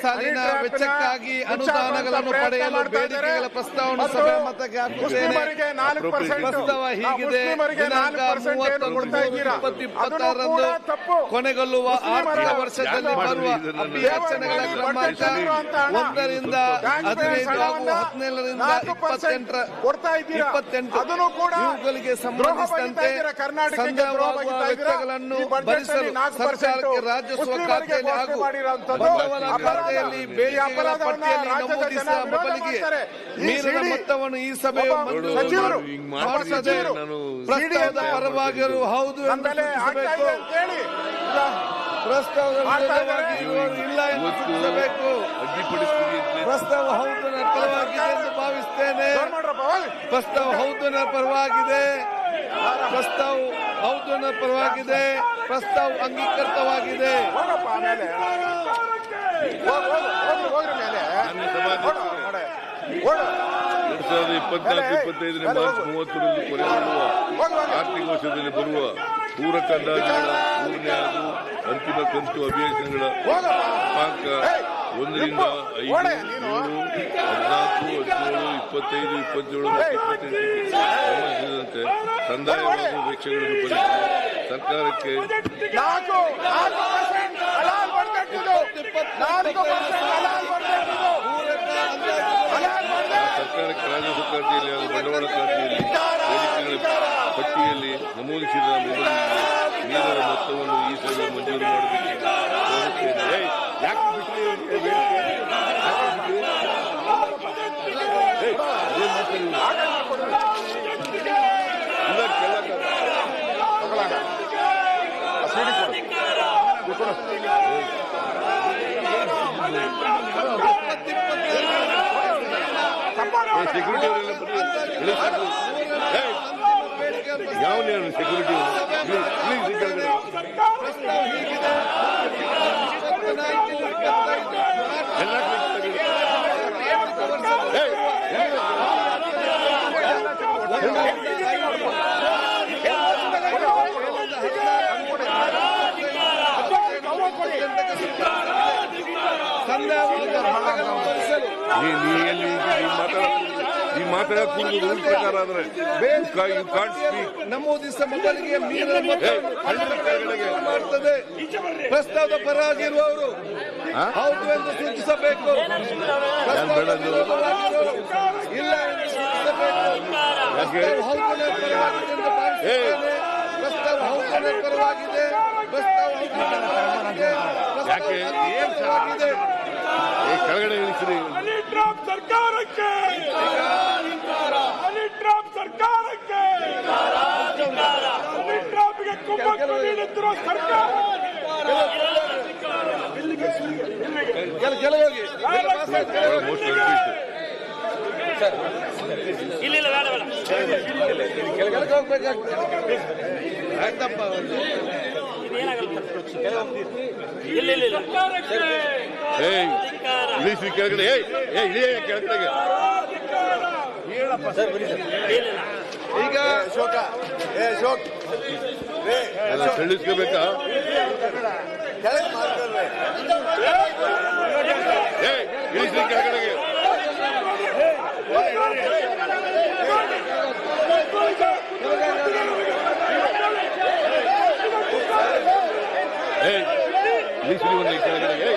ಸಾಲಿನ ವೆಚ್ಚಕ್ಕಾಗಿ ಅನುದಾನಗಳನ್ನು ಪಡೆಯಲು ಬೇಡಿಕೆಗಳ ಪ್ರಸ್ತಾವನೆ ಸಭೆ ಮತಕ್ಕೆ ಹಾಕುತ್ತೇನೆ. ಪ್ರಸ್ತಾವ ಹೀಗಿದೆ: ದಿನಾಂಕ 30/3/2026ರಂದು ಕೊನೆಗೊಳ್ಳುವ ಆರ್ಥಿಕ ವರ್ಷದಲ್ಲಿ ಬರುವ ಅಭಿಯಾಚನೆಗಳ ಕ್ರಮಾಂಕ 1ರಿಂದ 15 ಹಾಗೂ 17ರಿಂದ 28 ಇವುಗಳಿಗೆ ಸಂಬಂಧಿಸಿದಂತೆ ಸಂಗ್ರಹವಾಗುವ ವೆಚ್ಚಗಳನ್ನು ಭರಿಸಲು ಸರ್ಕಾರಕ್ಕೆ ರಾಜಸ್ವ ಖಾತೆಯಲ್ಲಿ ಹಾಗೂ ಬಂಡವಾಳ ಖಾತೆಯಲ್ಲಿ ಬೇಡಿಕೆಗಳ ಪಟ್ಟಿಯಲ್ಲಿ ನಮೂದಿಸುವ ಬದಲಿಗೆ ಮೀರಿದ ಮೊತ್ತವನ್ನು ಈ ಸಭೆಯು ಮಂಜೂರು ಮಾಡುತ್ತದೆ. ಪ್ರಸ್ತಾವದ ಪರವಾಗಿರು ಹೌದು ಎಂದು ಸೂಚಿಸಬೇಕು. ಪ್ರಸ್ತಾವದ ವಿರುದ್ಧವಾಗಿ ಇವರು ಇಲ್ಲ ಎಂದು ಸೂಚಿಸಬೇಕು. ಪ್ರಸ್ತಾವ ಹೌದು ಪರವಾಗಿದೆ ಎಂದು ಭಾವಿಸುತ್ತೇನೆ. ಪ್ರಸ್ತಾವ ಹೌದು ಪರವಾಗಿದೆ. ಪ್ರಸ್ತಾವ ಹೌದು ಪರವಾಗಿದೆ. ಪ್ರಸ್ತಾವ ಅಂಗೀಕೃತವಾಗಿದೆ. 2024-25 ಮಾರ್ಚ್ 30ರಂದು ಕೊನೆಗೊಳ್ಳುವ ಆರ್ಥಿಕ ವರ್ಷದಲ್ಲಿ ಬರುವ ಪೂರಕ ಅಂದಾಜುಗಳ 3ನೇ ಹಾಗೂ ಅಂತಿಮ ಕಂತು ಅಭಿಯಾಚನೆಗಳ ಕ್ರಮಾಂಕ 1ರಿಂದ 5, 7, 14, 17, 25, 27 ಮತ್ತು 28ಕ್ಕೆ ಸಂಬಂಧಿಸಿದಂತೆ ಸಂದಾಯವಾಗುವ ವೆಚ್ಚಗಳನ್ನು ಭರಿಸಲು ಸರ್ಕಾರಕ್ಕೆ ರಾಜಸ್ವ ಖಾತೆಯಲ್ಲಿ ಹಾಗೂ ಬಂಡವಾಳ ಖಾತೆಯಲ್ಲಿ ಬೇಡಿಕೆಗಳ ಪಟ್ಟಿಯಲ್ಲಿ ನಮೂದಿಸಿದ ಮೀರಿದ ಮೊತ್ತವನ್ನು ಈ ಸಭೆ ಮಂಜೂರು ಮಾಡಬೇಕೆಂದು ಕೋರುತ್ತೇನೆ. ಸೆಕ್ಯೂರಿಟಿ ಯಾವ ಸೆಕ್ಯೂರಿಟಿ ಪ್ರಕಾರ ಆದ್ರೆ ನಮೂದಿಸ ಮೊದಲಿಗೆ ಮಾಡುತ್ತದೆ. ಪ್ರಸ್ತಾವದ ಪರವಾಗಿರುವವರು ಹೌದು ಎಂದು ಸೂಚಿಸಬೇಕು. ಇಲ್ಲ ಎಂದು ಸೂಚಿಸಬೇಕು. ಹೌದನೇ ಪರವಾಗಿದೆ ಎಂದು ಭಾವಿಸುತ್ತೇನೆ. ಪ್ರಸ್ತಾವ ಹೌದನೇ ಪರವಾಗಿದೆ. ಪ್ರಸ್ತಾವ ಪರವಾಗಿದೆ. ಕೆಳಗಡೆ ಇಳಿಸಿರಿ. ಸರ್ಕಾರಕ್ಕೆ ಸರ್ಕಾರಕ್ಕೆ ಕುಮ್ಮಕ್ಕು ನೀಡುತ್ತಿರುವ ಸರ್ಕಾರ ಇಳಿಸಿ ಕೆಳಗಡೆ. ಕೆಳಗಡೆಗೆ ಈಗ ತಿಳಿಸ್ಕೋಬೇಕಾ? ಇಳಿಸಿ ಕೆಳಗಡೆಗೆ. ಇಳಿಸಿ ಕೆಳಗಡೆಗೆ.